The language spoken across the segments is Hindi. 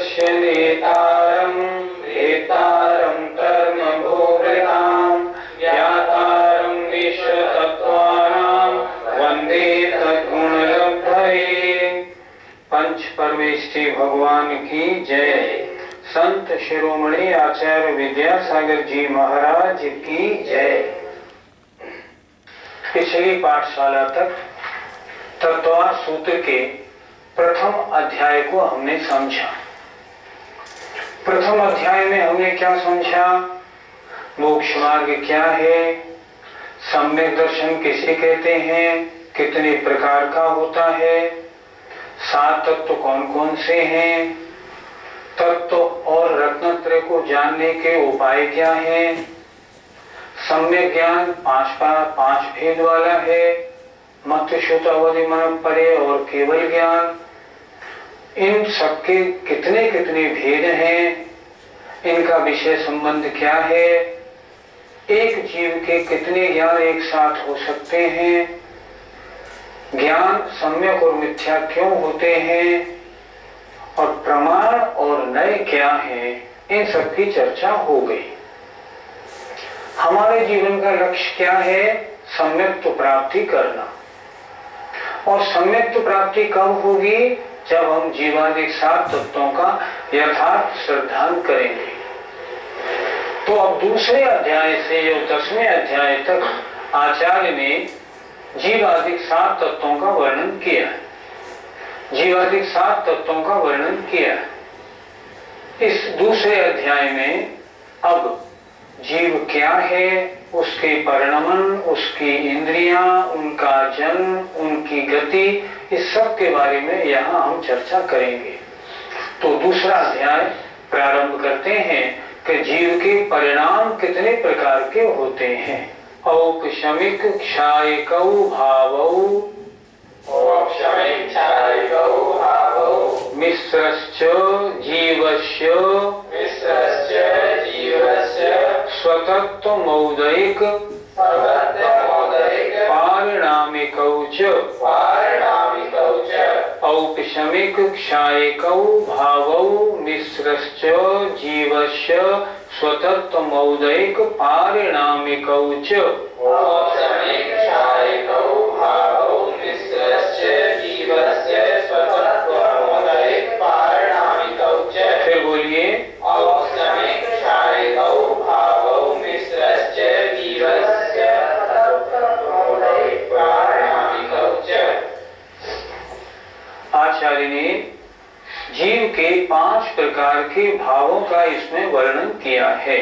सर्वस्य नेतारं वेतारं कर्मभोक्तारं ज्ञातारं विश्वतत्त्वानां वन्दे तद्गुणलब्धये। पंच परमेष्ठी भगवान की जय। संत शिरोमणि आचार्य विद्यासागर जी महाराज की जय। पिछली पाठशाला तक तत्वार सूत्र के प्रथम अध्याय को हमने समझा। प्रथम अध्याय में हमने क्या समझा? मोक्ष मार्ग क्या है, सम्यक दर्शन किसे कहते हैं, कितने प्रकार का होता है, सात तत्व कौन कौन से हैं, तत्व और रत्नत्रय को जानने के उपाय क्या हैं, सम्यक ज्ञान पांच भेद वाला है, मत श्रुत अवधि मन परे और केवल ज्ञान, इन सबके कितने कितने भेद हैं, इनका विषय संबंध क्या है, एक जीव के कितने ज्ञान एक साथ हो सकते हैं, ज्ञान सम्यक और मिथ्या क्यों होते हैं, और प्रमाण और नय क्या है, इन सब की चर्चा हो गई। हमारे जीवन का लक्ष्य क्या है? सम्यक्त्व प्राप्ति करना। और सम्यक्त्व प्राप्ति कब होगी? जब हम जीवादिक सात तत्वों का यथार्थ श्रद्धान करेंगे। तो अब दूसरे अध्याय से 10वें अध्याय तक आचार्य ने जीवादिक सात तत्वों का वर्णन किया। जीवादिक सात तत्वों का वर्णन किया। इस दूसरे अध्याय में अब जीव क्या है, उसके परिणमन, उसकी इंद्रियां, उनका जन्म, उनकी गति, इस सब के बारे में यहाँ हम चर्चा करेंगे। तो दूसरा अध्याय प्रारंभ करते हैं कि जीव के परिणाम कितने प्रकार के होते हैं। औपशमिक क्षायकौ भावौ मिश्रश्च जीवस्य स्वतत्वमौदैक पारिणामिकौ च औपशमिक क्षायकौ भावौ मिश्रश्च जीवस्य स्वतत्वमौदैक पारिणामिकौ च। फिर बोलिए। आचार्य ने जीव के 5 प्रकार के भावों का इसमें वर्णन किया है।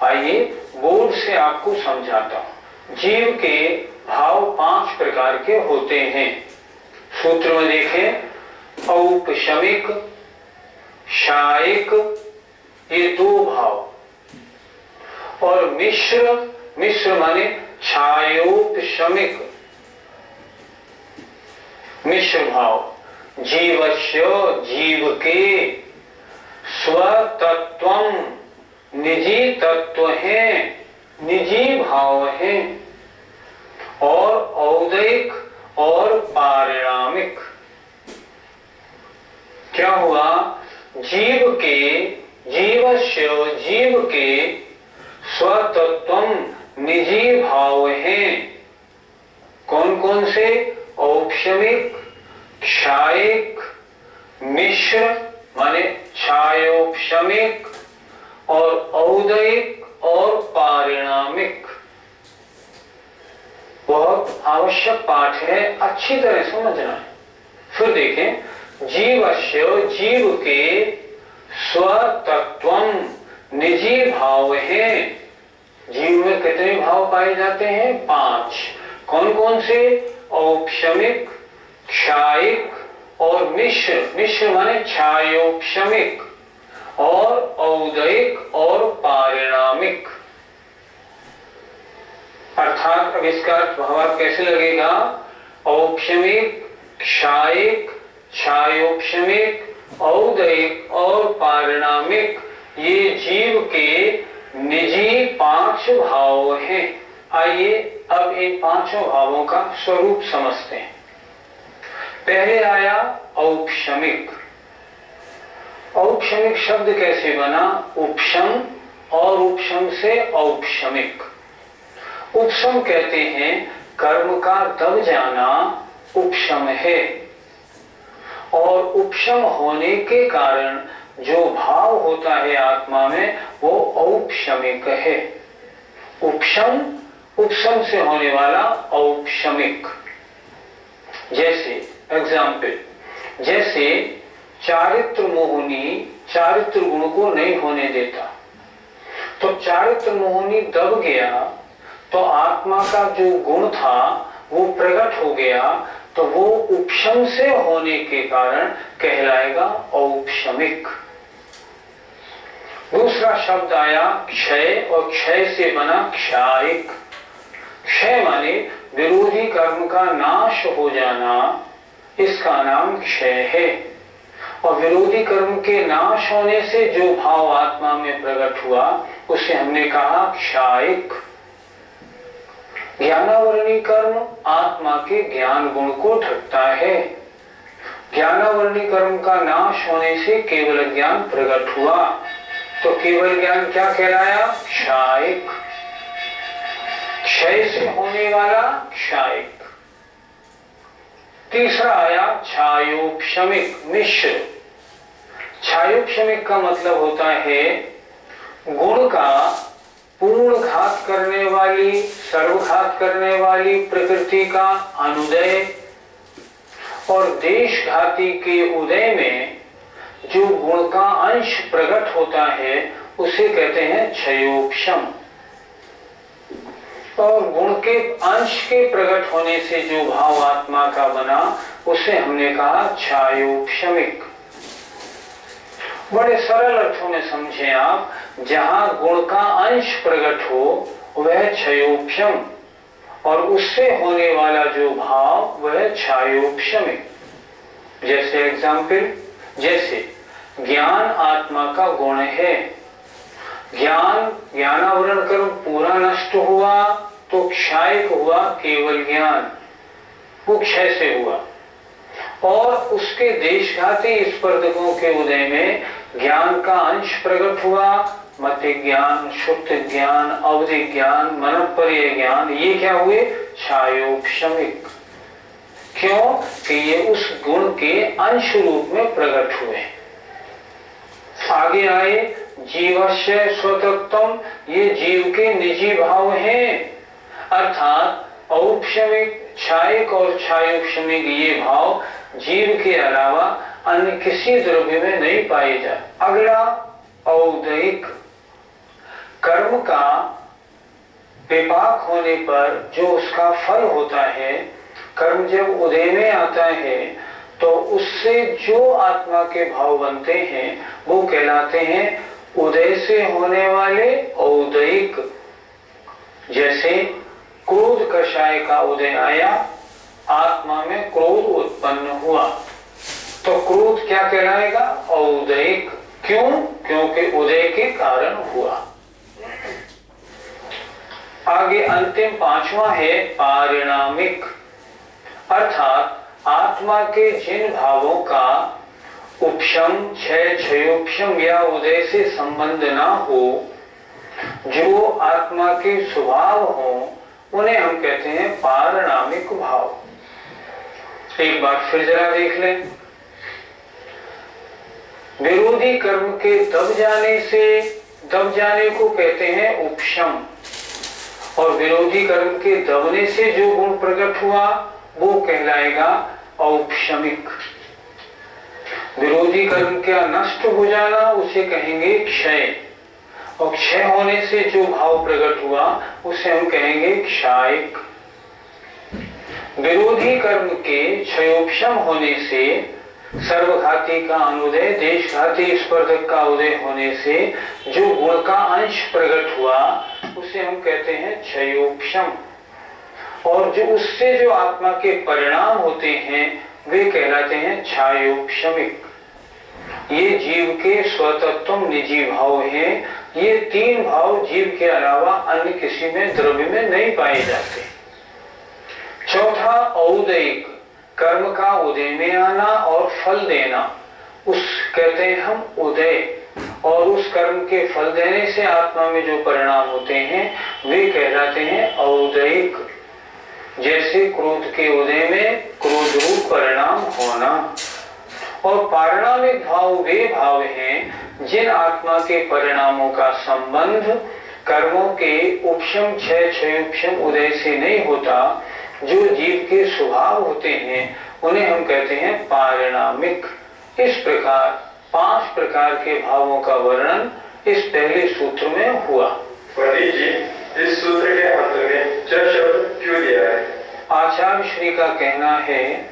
आइए बोर्ड से आपको समझाता हूं। जीव के भाव 5 प्रकार के होते हैं। सूत्र में देखें, औपशमिक, क्षायक, ये 2 भाव, और मिश्र, मिश्र माने क्षायोपशमिक, मिश्र भाव। जीवस्य, जीव के, स्वतत्वम, निजी तत्व हैं, निजी भाव हैं, और औदैक और पारिणामिक। क्या हुआ? जीव के, जीवस्य, जीव के स्वतत्वम, निजी भाव हैं। कौन कौन से? औपशमिक, क्षायक, मिश्र माने क्षायोपशमिक, और औदैक और पारिणामिक। बहुत आवश्यक पाठ है, अच्छी तरह समझना है। फिर देखें, जीवस्य, जीव के स्वतत्वम, निजी भाव हैं। जीव में कितने भाव पाए जाते हैं? 5। कौन कौन से? औपशमिक, क्षायक और मिश्र, मिश्र माने क्षायोपशमिक, और औदैक और पारिणामिक। अर्थात अब इसका भाव कैसे लगेगा? औपशमिक, क्षायक, क्षायोपशमिक, औदैक और पारिणामिक, ये जीव के निजी 5 भाव हैं। आइए अब इन 5 भावों का स्वरूप समझते हैं। पहले आया औपशमिक। औपशमिक शब्द कैसे बना? उपशम और उपशम से औपशमिक। उपशम कहते हैं कर्म का दब जाना उपशम है, और उपशम होने के कारण जो भाव होता है आत्मा में वो औपशमिक है। उपशम, उपशम से होने वाला औपशमिक। जैसे एग्जाम्पल, जैसे चारित्र मोहिनी चारित्र गुण को नहीं होने देता, तो चारित्र मोहिनी दब गया तो आत्मा का जो गुण था वो प्रकट हो गया, तो वो उपशम से होने के कारण कहलाएगा औपशमिक। दूसरा शब्द आया क्षय, और क्षय से बना क्षायिक। क्षय माने विरोधी कर्म का नाश हो जाना, इसका नाम क्षय है। और विरोधी कर्म के नाश होने से जो भाव आत्मा में प्रकट हुआ उसे हमने कहा क्षायिक। ज्ञानावरणी कर्म आत्मा के ज्ञान गुण को ढकता है। ज्ञानावरणी कर्म का नाश होने से केवल ज्ञान प्रकट हुआ, तो केवल ज्ञान क्या कहलाया? क्षायिक। क्षय से होने वाला क्षायिक। तीसरा आया छायोपशमिक, मिश्र। छायोपशमिक का मतलब होता है गुण का पूर्ण घात करने वाली, सर्वघात करने वाली प्रकृति का अनुदय, और देशघाती के उदय में जो गुण का अंश प्रकट होता है उसे कहते हैं क्षयोपशम। और गुण के अंश के प्रकट होने से जो भाव आत्मा का बना उसे हमने कहा छायोपशमिक। बड़े सरल अर्थों में समझें आप, जहां गुण का अंश प्रकट हो वह क्षयोपशम, और उससे होने वाला जो भाव वह छायोपशमिक। जैसे एग्जाम्पल, जैसे ज्ञान आत्मा का गुण है, ज्ञानावरण कर्म पूरा नष्ट हुआ तो क्षायिक हुआ केवल ज्ञान, वो क्षय से हुआ। और उसके देशघाती स्पर्धकों के उदय में ज्ञान का अंश प्रकट हुआ, मति ज्ञान, शुद्ध ज्ञान, अवधि ज्ञान, मनोपर्य ज्ञान, ये क्या हुए? छायोपशमिक। क्यों? कि ये उस गुण के अंश रूप में प्रकट हुए। आगे आए जीवस्य स्वतत्वम, ये जीव के निजी भाव हैं, अर्थात औपशमिक, क्षायिक और छायोपशमिक ये भाव जीव के अलावा अन्य किसी द्रव्य में नहीं पाए जाते। अगला औदयिक, कर्म का विपाक होने पर जो उसका फल होता है, कर्म जब उदय में आता है तो उससे जो आत्मा के भाव बनते हैं वो कहलाते हैं उदय से होने वाले औदयिक। जैसे क्रोध कषाय का उदय आया, आत्मा में क्रोध उत्पन्न हुआ, तो क्रोध क्या कहलाएगा? औदयिक। क्यों? क्योंकि उदय के कारण हुआ। आगे अंतिम पांचवा है पारिणामिक, अर्थात आत्मा के जिन भावों का उपशम, क्षय, क्षयोपशम या उदय से संबंध ना हो, जो आत्मा के स्वभाव हो, उन्हें हम कहते हैं पारिणामिक भाव। एक बार फिर जरा देख लें, विरोधी कर्म के दब जाने को कहते हैं उपशम, और विरोधी कर्म के दबने से जो गुण प्रकट हुआ वो कहलाएगा औपशमिक। विरोधी कर्म का नष्ट हो जाना उसे कहेंगे क्षय, और क्षय होने से जो भाव प्रकट हुआ उसे हम कहेंगे क्षायिक। विरोधी कर्म के क्षयोपशम होने से सर्वघाती का अनुदय, देशघाती स्पर्धक का उदय होने से जो गुण का अंश प्रकट हुआ उसे हम कहते हैं क्षयोपशम, और जो उससे जो आत्मा के परिणाम होते हैं वे कहलाते हैं छायोपशमिक। ये जीव के स्वतत्व निजी भाव हैं। ये तीन भाव जीव के अलावा अन्य किसी में द्रव्य में नहीं पाए जाते। चौथा औदयिक, कर्म का उदय में आना और फल देना, उस कहते हैं हम उदय, और उस कर्म के फल देने से आत्मा में जो परिणाम होते हैं वे कहलाते हैं औदयिक। जैसे क्रोध के उदय में क्रोध रूप परिणाम होना। और पारिणामिक भाव वे भाव हैं जिन आत्मा के परिणामों का संबंध कर्मों के उपशम क्षय उपशम उदय से नहीं होता, जो जीव के स्वभाव होते हैं उन्हें हम कहते हैं पारिणामिक। इस प्रकार 5 प्रकार के भावों का वर्णन इस पहले सूत्र में हुआ। पंडित जी, इस सूत्र के अंत में 4 शब्द क्यों दिया है? आचार्य श्री का कहना है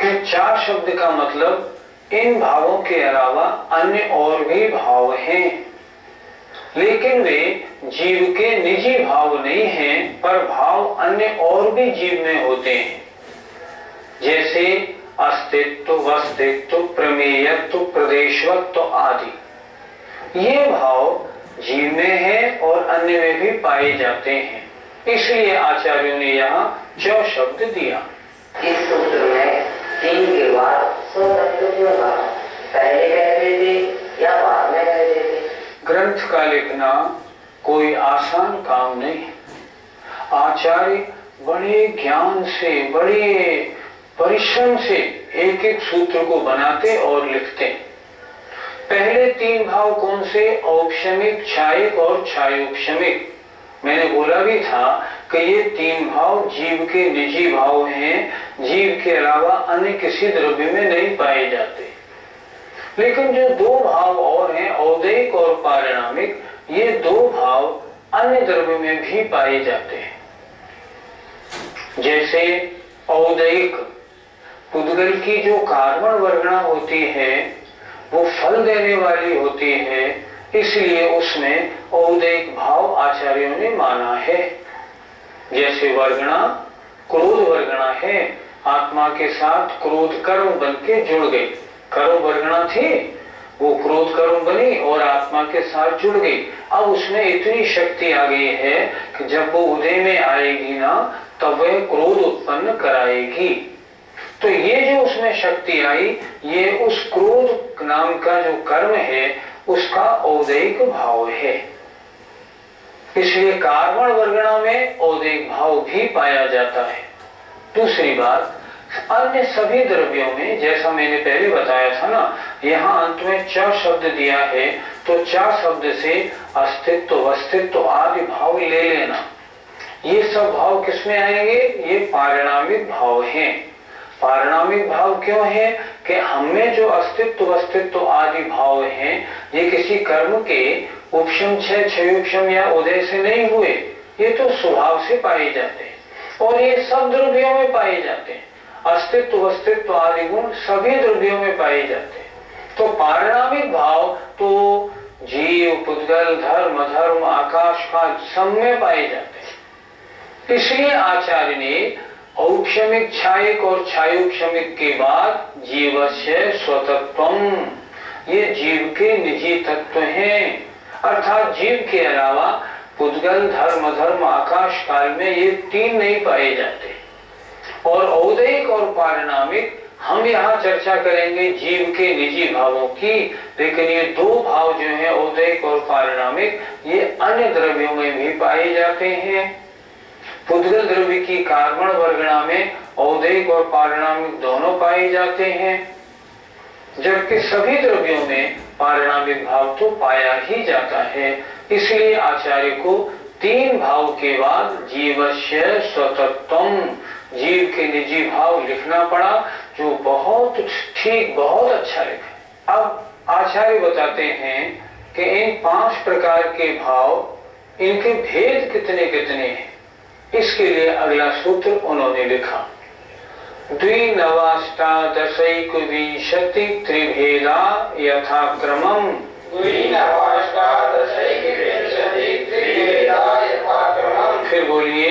कि 4 शब्द का मतलब इन भावों के अलावा अन्य और भी भाव हैं, लेकिन वे जीव के निजी भाव नहीं हैं, पर भाव अन्य और भी जीव में होते हैं। जैसे अस्तित्व, वस्तित्व, प्रमेयत्व, प्रदेशवत्व आदि। ये भाव जीव में है और अन्य में भी पाए जाते हैं, इसलिए आचार्यों ने यहाँ 4 शब्द दिया। इस सूत्र में 3 के बाद स्वतंत्र क्यों था? पहले कहते थे या बाद में कहते थे? ग्रंथ का लिखना कोई आसान काम नहीं। आचार्य बड़े ज्ञान से, बड़े परिश्रम से एक एक सूत्र को बनाते और लिखते। पहले 3 भाव कौन से? औपशमिक, क्षायिक और क्षायोपशमिक। मैंने बोला भी था कि ये 3 भाव जीव के निजी भाव हैं, जीव के अलावा अन्य किसी द्रव्य में नहीं पाए जाते। लेकिन जो 2 भाव और हैं, औदयिक और पारिणामिक, ये 2 भाव अन्य द्रव्य में भी पाए जाते हैं। जैसे औदयिक पुद्गल की जो कार्बन वर्गणा होती है वो फल देने वाली होती है, इसलिए उसमें औदयिक भाव आचार्यों ने माना है। जैसे वर्गणा क्रोध वर्गणा है, आत्मा के साथ क्रोध कर्म बन के जुड़ गई। कर्म वर्गणा थी, वो क्रोध कर्म बनी और आत्मा के साथ जुड़ गई। अब उसमें इतनी शक्ति आ गई है कि जब वो उदय में आएगी ना, तब वह क्रोध उत्पन्न कराएगी। तो ये जो उसमें शक्ति आई, ये उस क्रोध नाम का जो कर्म है उसका औदयिक भाव है। इसलिए कार्बन वर्गणा में औदयिक भाव भी पाया जाता है। दूसरी बात, अन्य सभी द्रव्यों में, जैसा मैंने पहले बताया था ना, यहाँ अंत में 4 शब्द दिया है, तो 4 शब्द से अस्तित्व, वस्तित्व आदि भाव ले लेना। ये सब भाव किसमें आएंगे? ये पारिणामिक भाव हैं। पारिणामिक भाव क्यों है? कि हमें जो अस्तित्व, वस्तित्व आदि भाव हैं, ये किसी कर्म के उपशम, क्षयोपशम या उदय से नहीं हुए, ये तो स्वभाव से पाए जाते हैं और ये सब द्रव्यों में पाए जाते हैं। अस्तित्व, वस्तित्व आदि गुण सभी द्रव्यों में पाए जाते हैं। तो पारिणामिक भाव तो जीव, पुद्गल, धर्म, अधर्म, आकाश काल सब में पाए जाते हैं। इसलिए आचार्य ने औपशमिक, क्षायिक और क्षायोपशमिक के बाद जीवस्य स्वतत्वम, ये जीव के निजी तत्व हैं, अर्थात जीव के अलावा पुद्गल, धर्म, अधर्म, आकाश काल में ये 3 नहीं पाए जाते। और औदयिक और पारिणामिक हम यहाँ चर्चा करेंगे जीव के निजी भावों की, लेकिन ये 2 भाव जो हैं औदयिक और पारिणामिक, ये अन्य द्रव्यों में भी पाए जाते हैं। पुद्गल द्रव्य की कार्बन वर्गणा में औदयिक और पारिणामिक दोनों पाए जाते हैं, जबकि सभी द्रव्यों में पारिणामिक भाव तो पाया ही जाता है। इसलिए आचार्य को 3 भाव के बाद जीवस्य स्वतत्वम, जीव के निजी भाव लिखना पड़ा, जो बहुत ठीक, बहुत अच्छा लिखा। अब आचार्य बताते हैं कि इन 5 प्रकार के भाव, इनके भेद कितने कितने हैं। इसके लिए अगला सूत्र उन्होंने लिखा, द्विनवाष्टादशैक विंशति त्रिभेदा यथाक्रमम्। फिर बोलिए,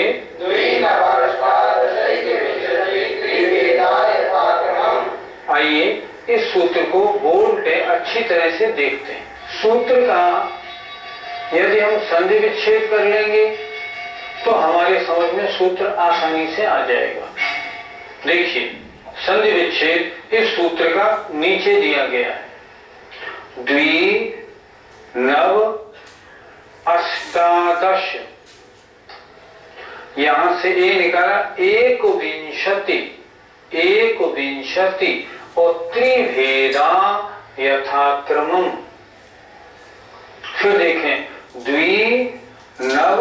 आइए इस सूत्र को बोल्ड पे अच्छी तरह से देखते हैं। सूत्र का यदि हम संधि विच्छेद कर लेंगे तो हमारे समझ में सूत्र आसानी से आ जाएगा। देखिए, संधि विच्छेद इस सूत्र का नीचे दिया गया है। द्वि नव अष्टादश, यहां से ए निकाला एक विंशति, एक विंशति और त्रिभेदा यथाक्रमम। फिर देखें द्वि नव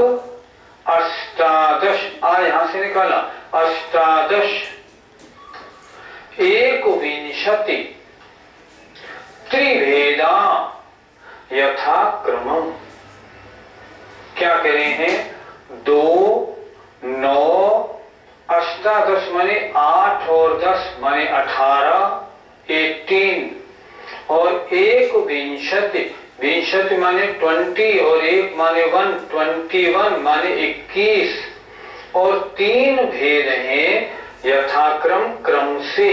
अष्टादश, यहां से निकाला अष्टादश, एक विंशति त्रिभेदा यथाक्रमम। क्या कह रहे हैं? 2 9 अष्टादश माने 8 और 10 माने 18, 18 और एक विंशति, विंशति माने 20 और एक माने 1, 21 माने 21 और 3 भेद हैं यथाक्रम क्रम से।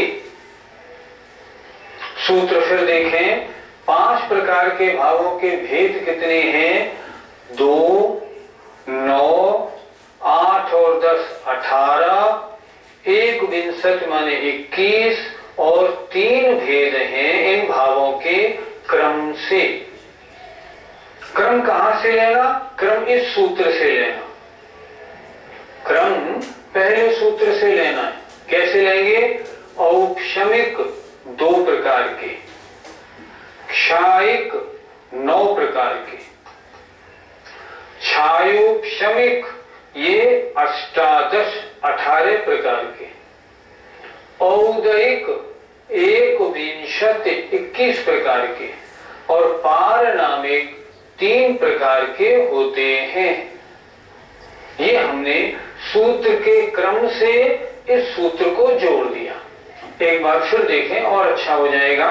सूत्र फिर देखें, 5 प्रकार के भावों के भेद कितने हैं? 2 9 8 और 10 18, एक विंशति माने 21 और 3 भेद हैं इन भावों के क्रम से। क्रम कहां से लेना? क्रम इस सूत्र से लेना, क्रम पहले सूत्र से लेना है। कैसे लेंगे? औपशमिक 2 प्रकार के, क्षायिक 9 प्रकार के, छायोपशमिक ये 18 18 प्रकार के, औदयिक एक विंशति 21 प्रकार के और पारनामिक 3 प्रकार के होते हैं। ये हमने सूत्र के क्रम से इस सूत्र को जोड़ दिया। एक बार फिर देखें और अच्छा हो जाएगा।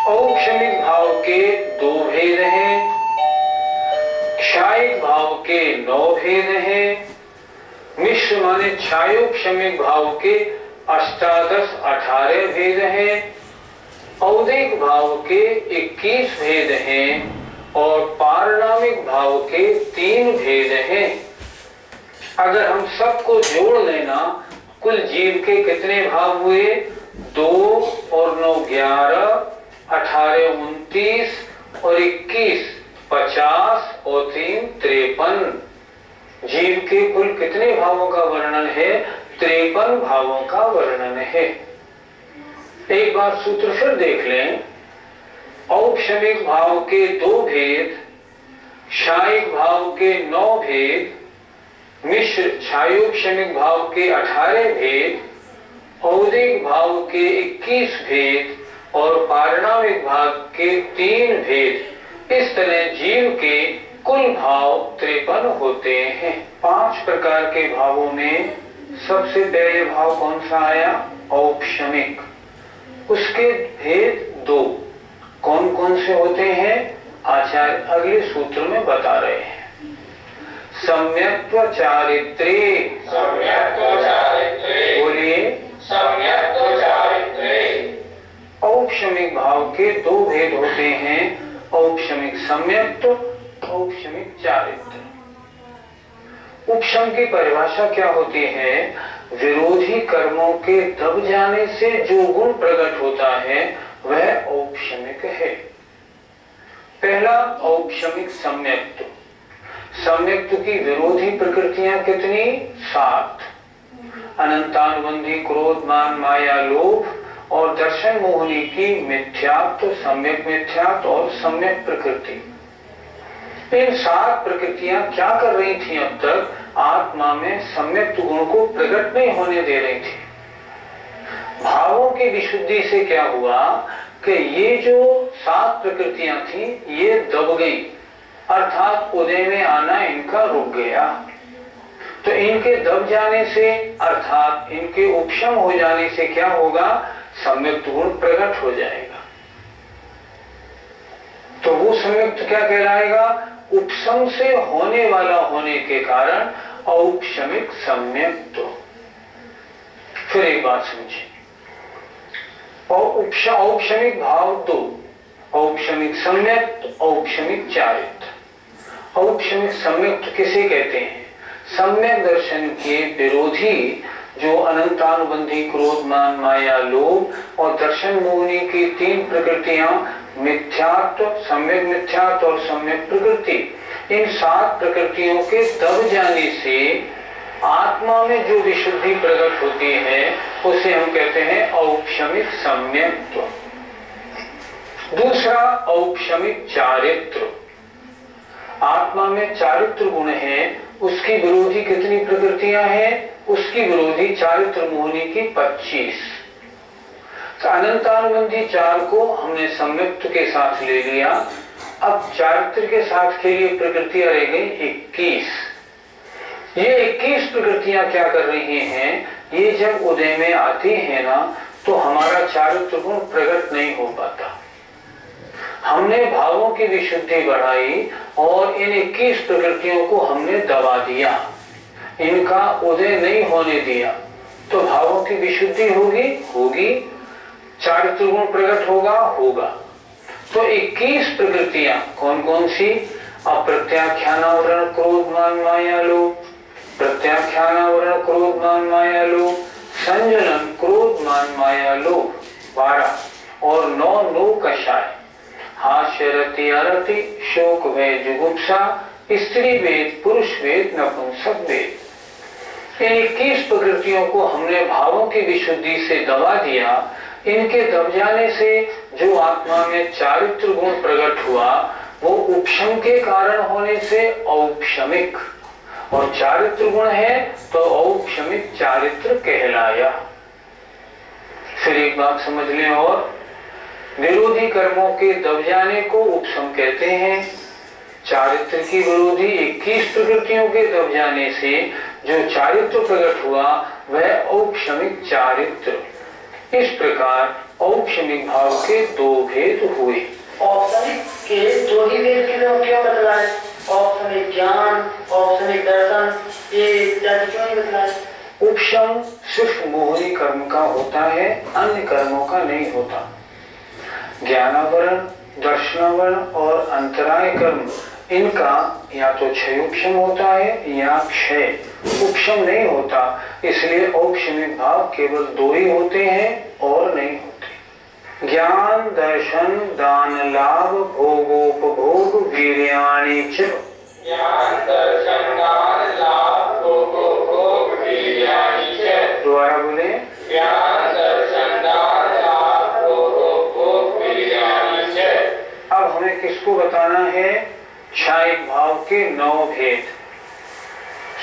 औपशमिक भाव के 2 भेद हैं, क्षायिक भाव के 9 भेद हैं, मिश्र माने छायोपशमिक भाव के 18 18 भेद हैं, औदिक भाव के 21 भेद हैं और पारनामिक भाव के 3 भेद हैं। अगर हम सबको जोड़ लेना, कुल जीव के कितने भाव हुए? 2 और 9 11, 18 29 और 21 50 और 3 53। जीव के कुल कितने भावों का वर्णन है? 53 भावों का वर्णन है। एक बार सूत्र फिर देख लें। औपशमिक भाव के 2 भेद, क्षायिक भाव के 9 भेद, मिश्र छायोपशमिक भाव के 18 भेद, औदिक भाव के 21 भेद और पारनामिक भाव के 3 भेद। इस तरह जीव के कुल भाव 53 होते हैं। 5 प्रकार के भावों में सबसे पहले भाव कौन सा आया? औपशमिक। उसके भेद 2 कौन कौन से होते हैं? आचार्य अगले सूत्र में बता रहे हैं। सम्यक्त्व चारित्रे, बोलिए सम्यक्त्व चारित्रे। औपशमिक भाव के 2 भेद होते हैं, औपशमिक सम्यक्त्व, औपशमिक चारित्र। उपशम की परिभाषा क्या होती है? विरोधी कर्मों के दब जाने से जो गुण प्रकट होता है वह औपशमिक है। पहला औपशमिक सम्यक्त्व। सम्यक्त्व की विरोधी प्रकृतियां कितनी? 7। अनंतानुबंधी क्रोध मान माया लोभ और दर्शन मोहनी की मिथ्यात्व, सम्यक मिथ्यात्व और सम्यक प्रकृति। इन 7 प्रकृतियां क्या कर रही थी? अब तक आत्मा में सम्यक गुण को प्रकट नहीं होने दे रही थी। भावों की विशुद्धि से क्या हुआ कि ये जो 7 प्रकृतियां थी ये दब गई, अर्थात उदय में आना इनका रुक गया। तो इनके दब जाने से अर्थात इनके उपशम हो जाने से क्या होगा? सम्यक गुण प्रकट हो जाएगा। तो वो सम्यक्त क्या कहलाएगा? उपशम से होने वाला होने के कारण औपशमिक सम्यक्त। फिर एक बात समझिए। और औपशमिक भाव 2, औपशमिक सम्यक्त, औपशमिक चारित्र। औपशमिक सम्यक्त किसे कहते हैं? सम्यक दर्शन के विरोधी जो अनंतानुबंधी क्रोध मान माया लोभ और दर्शन मोहिनी की 3 प्रकृतियां मिथ्यात्व, सम्यक मिथ्यात्व और सम्यक प्रकृति, इन 7 प्रकृतियों के दब जाने से आत्मा में जो विशुद्धि प्रकट होती है उसे हम कहते हैं औपशमिक सम्यक्त्व। दूसरा औपशमिक चारित्र। आत्मा में चारित्र गुण है, उसकी विरोधी कितनी प्रकृतियां हैं? उसकी विरोधी चारित्र मोहिनी की 25। अनंतानुबंधी 4 को हमने सम्यक्त्व के साथ ले लिया। अब चारित्र के साथ के लिए प्रकृतियां रह गई 21। ये 21 प्रकृतियां क्या कर रही हैं? ये जब उदय में आती है ना, तो हमारा चारित्र गुण प्रकट नहीं हो पाता। हमने भावों की विशुद्धि बढ़ाई और इन 21 प्रकृतियों को हमने दबा दिया, इनका उदय नहीं होने दिया, तो भावों की विशुद्धि होगी, चारित्र गुण प्रकट होगा। तो 21 प्रकृतियां कौन कौन सी? अप्रत्याख्यानावरण क्रोध मान माया लोभ, प्रत्याख्यानावरण क्रोध मान माया लोभ, संजनन क्रोध मान माया लोभ 12 और 9 नो कषाय, हास्य रति अरति, शोक भय जुगुप्सा, स्त्री वेद पुरुष वेद नपुंसक वेद। इन 21 प्रकृतियों को हमने भावों की विशुद्धि से दबा दिया। इनके दब जाने से जो आत्मा में चारित्र गुण प्रकट हुआ वो उपशम के कारण होने से औपशमिक, और चारित्र गुण है तो औपशमिक चारित्र कहलाया। फिर एक बात समझ लें, और विरोधी कर्मों के दब जाने को उपशम कहते हैं। चारित्र की विरोधी 21 प्रकृतियों के दब जाने से जो चारित्र प्रकट हुआ वह औपशमिक चारित्र। इस प्रकार औपशमिक भाव के 2 भेद हुए। औपशमिक के 2 ही भेद क्यों बतला है? औपशमिक ज्ञान, औपशमिक दर्शन, ये क्यों नहीं बतला है? उपशम सिर्फ मोहनी कर्म का होता है, अन्य कर्मों का नहीं होता। ज्ञानावरण, दर्शनावरण और अंतराय कर्म, इनका या तो क्षय उपशम होता है या क्षय उपशम नहीं होता। इसलिए औपशमिक भाव केवल 2 ही होते हैं और नहीं होते। ज्ञान, दर्शन, दान, लाभ, भोगोपभोग, वीर्याणि च। ज्ञान, दर्शन, दान, लाभ, भोगोपभोग, वीर्याणि च। दोबारा बोले। ज्ञान, दर्शन, दान, लाभ, भोगोपभोग, वीर्याणि च। अब हमें किसको बताना है? क्षायिक भाव के 9 भेद।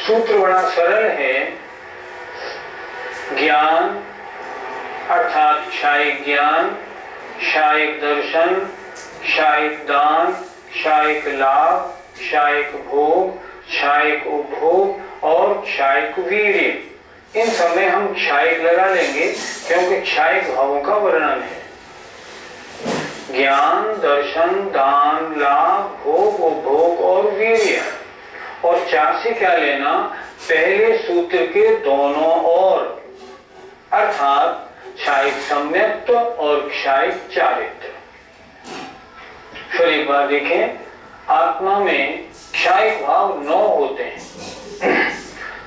सूत्र बड़ा सरल है। ज्ञान अर्थात क्षायिक ज्ञान, क्षायिक दर्शन, क्षायिक दान, क्षायिक लाभ, क्षायिक भोग, क्षायिक उपभोग और क्षायिक वीर्य। इन सब में हम क्षायिक लगा लेंगे क्योंकि क्षायिक भावों का वर्णन है। ज्ञान, दर्शन, दान, लाभ, भोग, उपभोग और वीर्य। और 4 से क्या लेना? पहले सूत्र के दोनों ओर, अर्थात क्षायिक सम्यक्त्व और क्षायिक चारित्र। फिर एक बार देखें, आत्मा में क्षायिक भाव 9 होते हैं।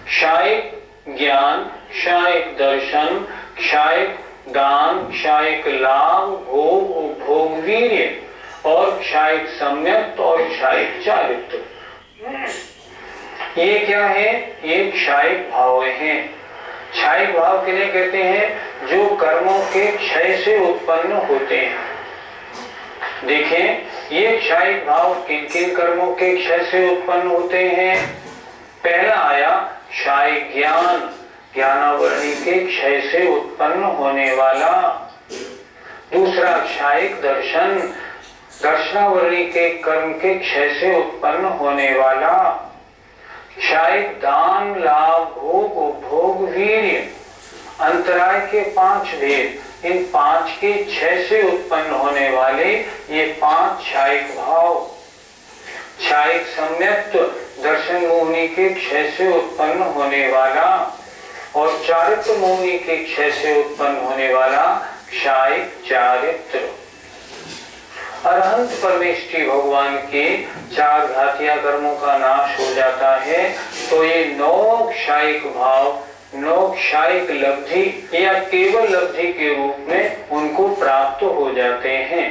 क्षायिक ज्ञान, क्षायिक दर्शन, क्षायिक दान, क्षायिक लाभ, भोग, उपभोग, वीर्य और क्षायिक सम्यक्त्व और क्षायिक चारित्र। ये क्या है? ये क्षायिक भाव हैं। क्षायिक भाव किन्हें कहते हैं? जो कर्मों के क्षय से उत्पन्न होते हैं। देखें, ये क्षायिक भाव किन किन कर्मों के क्षय से उत्पन्न होते हैं? पहला आया क्षायिक ज्ञान, ज्ञानावरणी के क्षय से उत्पन्न होने वाला। दूसरा क्षायिक दर्शन, दर्शनावरणी के कर्म के क्षय से उत्पन्न होने वाला। क्षायिक दान, लाभ, भोग, उपभोग, वीर्य, अंतराय के 5 भेद। इन 5 के क्षय से उत्पन्न होने वाले ये 5 क्षायिक भाव। क्षायिक सम्यक्त्व, दर्शन मोहिनी के क्षय से उत्पन्न होने वाला और चारित्र मोहिनी के क्षय से उत्पन्न होने वाला क्षायिक चारित्र। अरहंत परमेष्ठी भगवान के 4 घातिया कर्मों का नाश हो जाता है तो ये 9 क्षायिक भाव नौक्षायिक लब्धि या केवल लब्धि के रूप में उनको प्राप्त हो जाते हैं।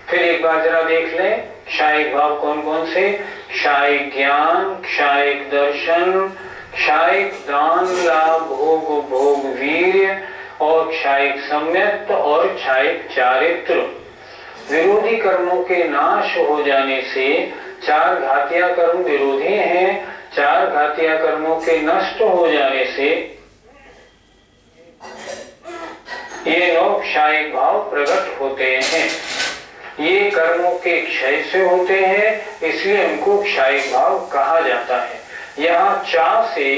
फिर एक बार जरा देख लें, क्षायिक भाव कौन कौन से? क्षायिक ज्ञान, क्षायिक दर्शन, क्षायिक दान लाभ भोग भोग वीर्य और क्षायिक सम्यक्त और क्षायिक चारित्र। विरोधी कर्मों के नाश हो जाने से चार घातिया कर्म विरोधी हैं, चार घातिया कर्मों के नष्ट हो जाने से ये नौ क्षायिक भाव प्रकट होते हैं। ये कर्मों के क्षय से होते हैं, इसलिए उनको क्षायिक भाव कहा जाता है। यहाँ चा से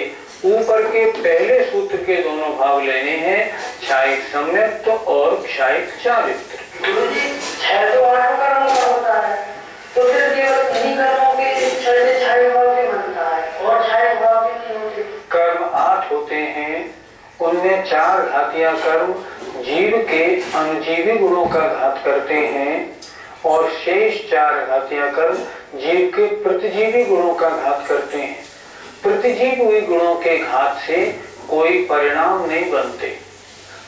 ऊपर के पहले सूत्र के दोनों भाव लेने हैं, क्षायिक सम्यक्त और क्षायिक चारित्र। गुरुजी 6 तो 8 कर्मों का होता है, तो फिर केवल इन्हीं कर्मों के क्षय से क्षायिक भाव भी बनता है और क्षायिक भाव भी नहीं होते। कर्म 8 होते हैं, उनमें 4 घातिया कर्म जीव के अनुजीवी गुणों का घात करते हैं और शेष 4 घातिया कर्म जीव के प्रतिजीवी गुणों का घात करते हैं। प्रतिजीवी गुणों के घात से कोई परिणाम नहीं बनते,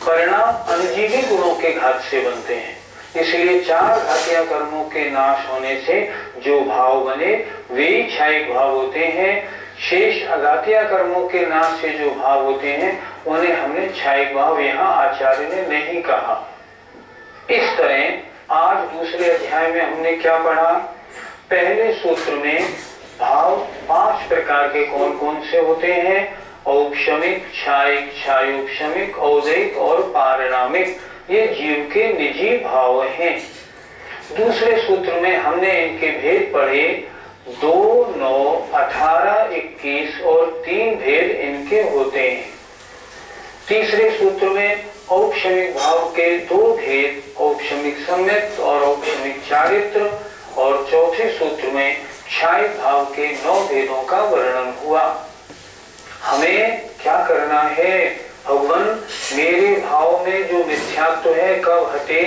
परिणाम अनुजीवी गुणों के घात से बनते हैं। इसलिए 4 घातिया कर्मों के नाश होने से जो भाव बने वे क्षायिक भाव होते हैं। शेष अघातिया कर्मों के नाश से जो भाव होते हैं उन्हें हमने क्षायिक भाव यहाँ आचार्य ने नहीं कहा। इस तरह आज दूसरे अध्याय में हमने क्या पढ़ा? पहले सूत्र में भाव 5 प्रकार के कौन कौन से होते हैं? औपशमिक, क्षायिक, क्षायोपशमिक, औदैक और पारिणामिक। ये जीव के निजी भाव हैं। दूसरे सूत्र में हमने इनके भेद पढ़े, 2, 9, 18, 21 और 3 भेद इनके होते हैं। तीसरे सूत्र में औपशमिक भाव के 2 भेद, औपशमिक सम्यक्त और औपशमिक चारित्र, और चौथे सूत्र में क्षायिक भाव के 9 भेदों का वर्णन हुआ। हमें क्या करना है? भगवान मेरे भाव में जो मिथ्यात्व है कब हटे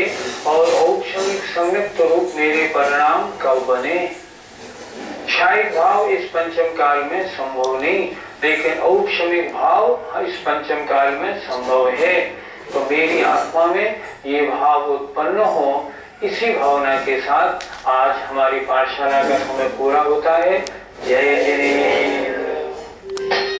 और औपशमिक सम्यक्त रूप मेरे परिणाम कब बने। क्षायिक भाव इस पंचम काल में संभव नहीं, लेकिन औपशमिक भाव इस पंचम काल में संभव है। तो मेरी आत्मा में ये भाव उत्पन्न हो, इसी भावना के साथ आज हमारी पाठशाला का समय पूरा होता है। जय जय